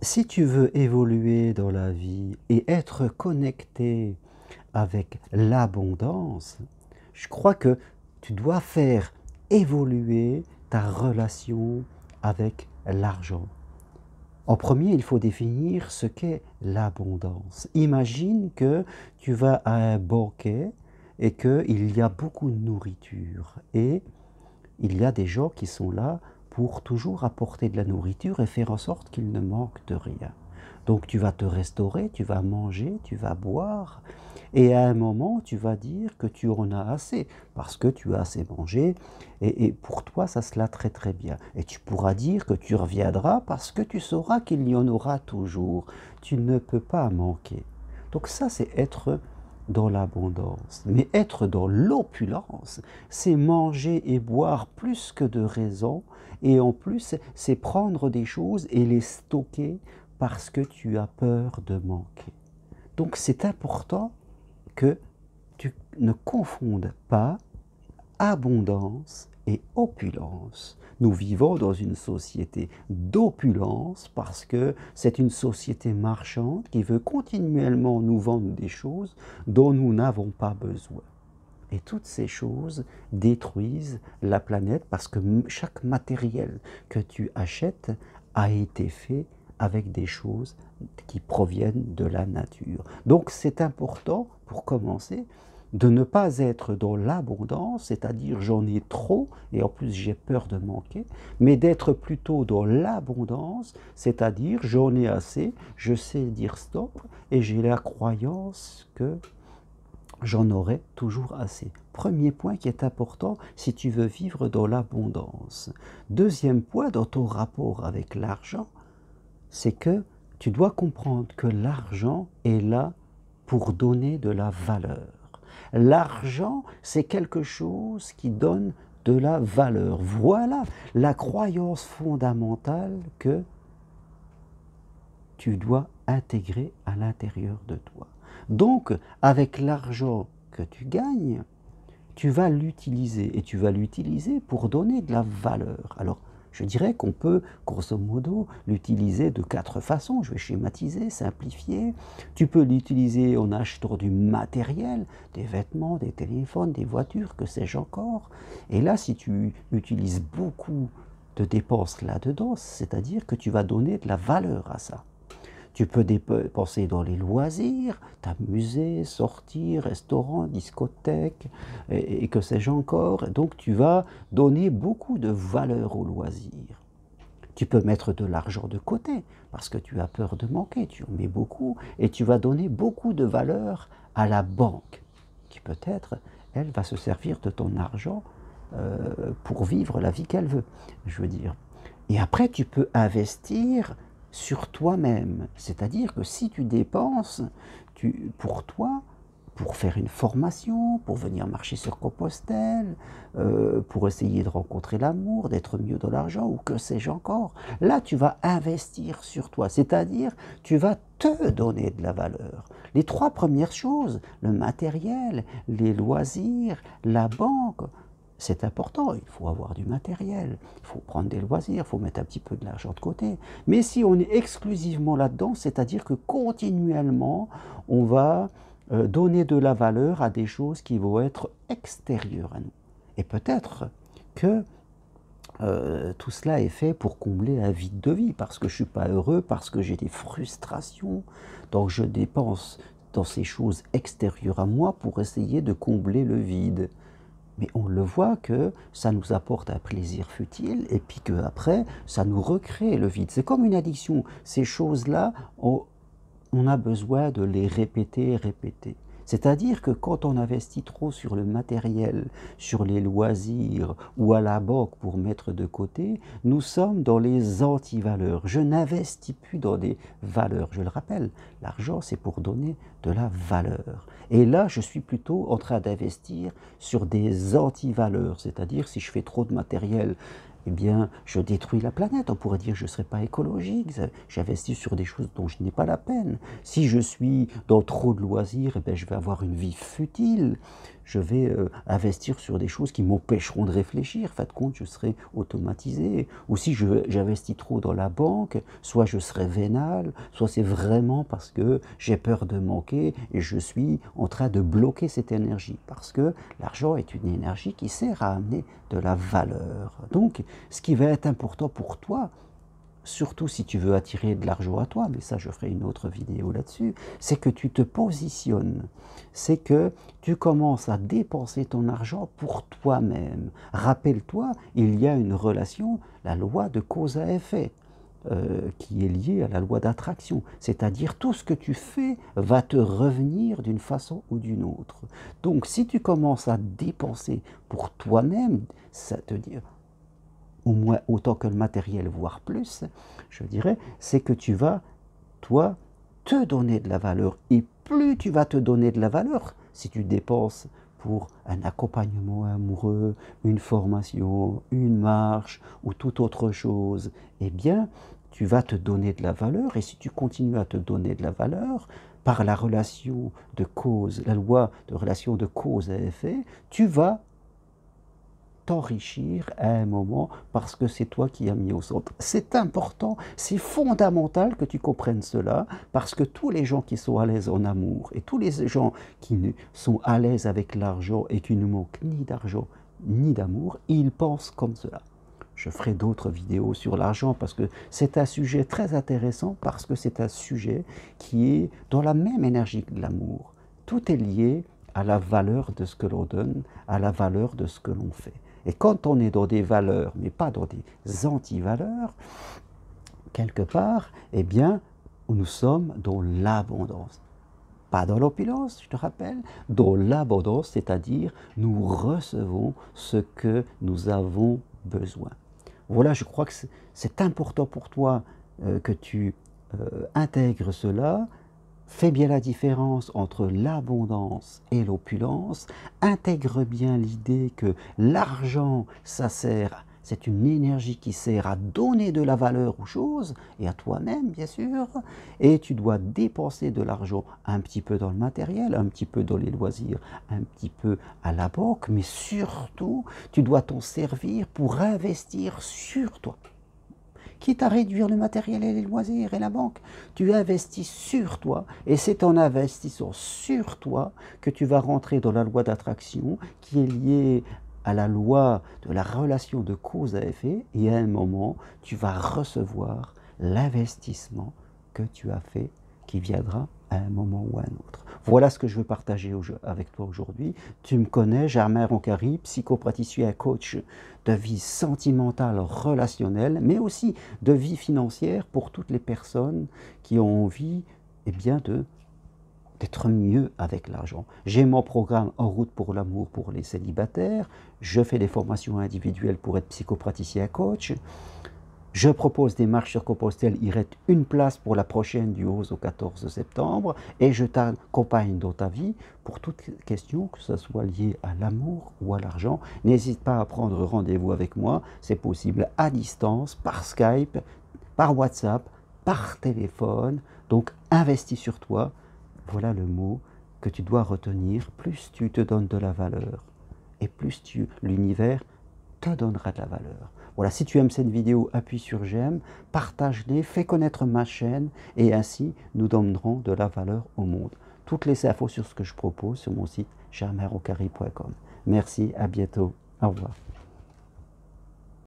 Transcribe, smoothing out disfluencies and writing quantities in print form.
Si tu veux évoluer dans la vie et être connecté avec l'abondance, je crois que tu dois faire évoluer ta relation avec l'argent. En premier, il faut définir ce qu'est l'abondance. Imagine que tu vas à un banquet et qu'il y a beaucoup de nourriture et il y a des gens qui sont là pour toujours apporter de la nourriture et faire en sorte qu'il ne manque de rien. Donc tu vas te restaurer, tu vas manger, tu vas boire, et à un moment tu vas dire que tu en as assez, parce que tu as assez mangé, et pour toi ça se l'a très très bien. Et tu pourras dire que tu reviendras parce que tu sauras qu'il y en aura toujours. Tu ne peux pas manquer. Donc ça c'est être dans l'abondance. Mais être dans l'opulence, c'est manger et boire plus que de raison, et en plus, c'est prendre des choses et les stocker parce que tu as peur de manquer. Donc c'est important que tu ne confondes pas abondance et opulence. Nous vivons dans une société d'opulence parce que c'est une société marchande qui veut continuellement nous vendre des choses dont nous n'avons pas besoin. Et toutes ces choses détruisent la planète parce que chaque matériel que tu achètes a été fait avec des choses qui proviennent de la nature. Donc c'est important, pour commencer, de ne pas être dans l'abondance, c'est-à-dire j'en ai trop et en plus j'ai peur de manquer, mais d'être plutôt dans l'abondance, c'est-à-dire j'en ai assez, je sais dire stop et j'ai la croyance que j'en aurai toujours assez. Premier point qui est important si tu veux vivre dans l'abondance. Deuxième point dans ton rapport avec l'argent, c'est que tu dois comprendre que l'argent est là pour donner de la valeur. L'argent, c'est quelque chose qui donne de la valeur. Voilà la croyance fondamentale que tu dois intégrer à l'intérieur de toi. Donc, avec l'argent que tu gagnes, tu vas l'utiliser et tu vas l'utiliser pour donner de la valeur. Alors, je dirais qu'on peut, grosso modo, l'utiliser de 4 façons. Je vais schématiser, simplifier. Tu peux l'utiliser en achetant du matériel, des vêtements, des téléphones, des voitures, que sais-je encore. Et là, si tu utilises beaucoup de dépenses là-dedans, c'est-à-dire que tu vas donner de la valeur à ça. Tu peux dépenser dans les loisirs, t'amuser, sortir, restaurant, discothèque, et que sais-je encore. Donc tu vas donner beaucoup de valeur aux loisirs. Tu peux mettre de l'argent de côté parce que tu as peur de manquer, tu en mets beaucoup et tu vas donner beaucoup de valeur à la banque qui peut-être, elle, va se servir de ton argent pour vivre la vie qu'elle veut, je veux dire. Et après, tu peux investir sur toi-même. C'est-à-dire que si tu dépenses pour toi, pour faire une formation, pour venir marcher sur Compostelle, pour essayer de rencontrer l'amour, d'être mieux dans l'argent, ou que sais-je encore, là tu vas investir sur toi, c'est-à-dire tu vas te donner de la valeur. Les 3 premières choses, le matériel, les loisirs, la banque, c'est important, il faut avoir du matériel, il faut prendre des loisirs, il faut mettre un petit peu de l'argent de côté. Mais si on est exclusivement là-dedans, c'est-à-dire que continuellement, on va donner de la valeur à des choses qui vont être extérieures à nous. Et peut-être que tout cela est fait pour combler un vide de vie, parce que je ne suis pas heureux, parce que j'ai des frustrations, donc je dépense dans ces choses extérieures à moi pour essayer de combler le vide. Mais on le voit que ça nous apporte un plaisir futile et puis qu'après, ça nous recrée le vide. C'est comme une addiction. Ces choses-là, on a besoin de les répéter, répéter. C'est-à-dire que quand on investit trop sur le matériel, sur les loisirs ou à la banque pour mettre de côté, nous sommes dans les antivaleurs. Je n'investis plus dans des valeurs. Je le rappelle, l'argent c'est pour donner de la valeur. Et là, je suis plutôt en train d'investir sur des antivaleurs. C'est-à-dire si je fais trop de matériel, eh bien, je détruis la planète. On pourrait dire que je ne serai pas écologique, j'investis sur des choses dont je n'ai pas la peine. Si je suis dans trop de loisirs, eh bien, je vais avoir une vie futile. je vais investir sur des choses qui m'empêcheront de réfléchir. En fin de compte, je serai automatisé. Ou si j'investis trop dans la banque, soit je serai vénal, soit c'est vraiment parce que j'ai peur de manquer et je suis en train de bloquer cette énergie. Parce que l'argent est une énergie qui sert à amener de la valeur. Donc, ce qui va être important pour toi, surtout si tu veux attirer de l'argent à toi, mais ça je ferai une autre vidéo là-dessus, c'est que tu te positionnes, c'est que tu commences à dépenser ton argent pour toi-même. Rappelle-toi, il y a une relation, la loi de cause à effet, qui est liée à la loi d'attraction. C'est-à-dire tout ce que tu fais va te revenir d'une façon ou d'une autre. Donc si tu commences à dépenser pour toi-même, ça te dit au moins autant que le matériel, voire plus, je dirais, c'est que tu vas, toi, te donner de la valeur. Et plus tu vas te donner de la valeur, si tu dépenses pour un accompagnement amoureux, une formation, une marche ou toute autre chose, eh bien, tu vas te donner de la valeur. Et si tu continues à te donner de la valeur, par la relation de cause, la loi de relation de cause à effet, tu vas t'enrichir à un moment parce que c'est toi qui as mis au centre. C'est important, c'est fondamental que tu comprennes cela parce que tous les gens qui sont à l'aise en amour et tous les gens qui sont à l'aise avec l'argent et qui ne manquent ni d'argent ni d'amour, ils pensent comme cela. Je ferai d'autres vidéos sur l'argent parce que c'est un sujet très intéressant parce que c'est un sujet qui est dans la même énergie que l'amour. Tout est lié à la valeur de ce que l'on donne, à la valeur de ce que l'on fait. Et quand on est dans des valeurs, mais pas dans des anti-valeurs, quelque part, eh bien, nous sommes dans l'abondance. Pas dans l'opulence, je te rappelle, dans l'abondance, c'est-à-dire nous recevons ce que nous avons besoin. Voilà, je crois que c'est important pour toi que tu intègres cela. Fais bien la différence entre l'abondance et l'opulence. Intègre bien l'idée que l'argent, c'est une énergie qui sert à donner de la valeur aux choses et à toi-même, bien sûr. Et tu dois dépenser de l'argent un petit peu dans le matériel, un petit peu dans les loisirs, un petit peu à la banque, mais surtout, tu dois t'en servir pour investir sur toi. Quitte à réduire le matériel et les loisirs et la banque, tu investis sur toi et c'est en investissant sur toi que tu vas rentrer dans la loi d'attraction qui est liée à la loi de la relation de cause à effet et à un moment, tu vas recevoir l'investissement que tu as fait qui viendra à un moment ou à un autre. Voilà ce que je veux partager avec toi aujourd'hui. Tu me connais, Germain Roncary, psychopraticien, coach de vie sentimentale, relationnelle, mais aussi de vie financière pour toutes les personnes qui ont envie eh bien, d'être mieux avec l'argent. J'ai mon programme En route pour l'amour pour les célibataires. Je fais des formations individuelles pour être psychopraticien coach. Je propose des marches sur Compostelle, il reste une place pour la prochaine du 11 au 14 septembre et je t'accompagne dans ta vie pour toute question, que ce soit lié à l'amour ou à l'argent. N'hésite pas à prendre rendez-vous avec moi, c'est possible à distance, par Skype, par WhatsApp, par téléphone. Donc investis sur toi, voilà le mot que tu dois retenir. Plus tu te donnes de la valeur et plus l'univers te donnera de la valeur. Voilà, si tu aimes cette vidéo, appuie sur j'aime, partage-les, fais connaître ma chaîne et ainsi nous donnerons de la valeur au monde. Toutes les infos sur ce que je propose sur mon site germainroncary.com. Merci, à bientôt, au revoir.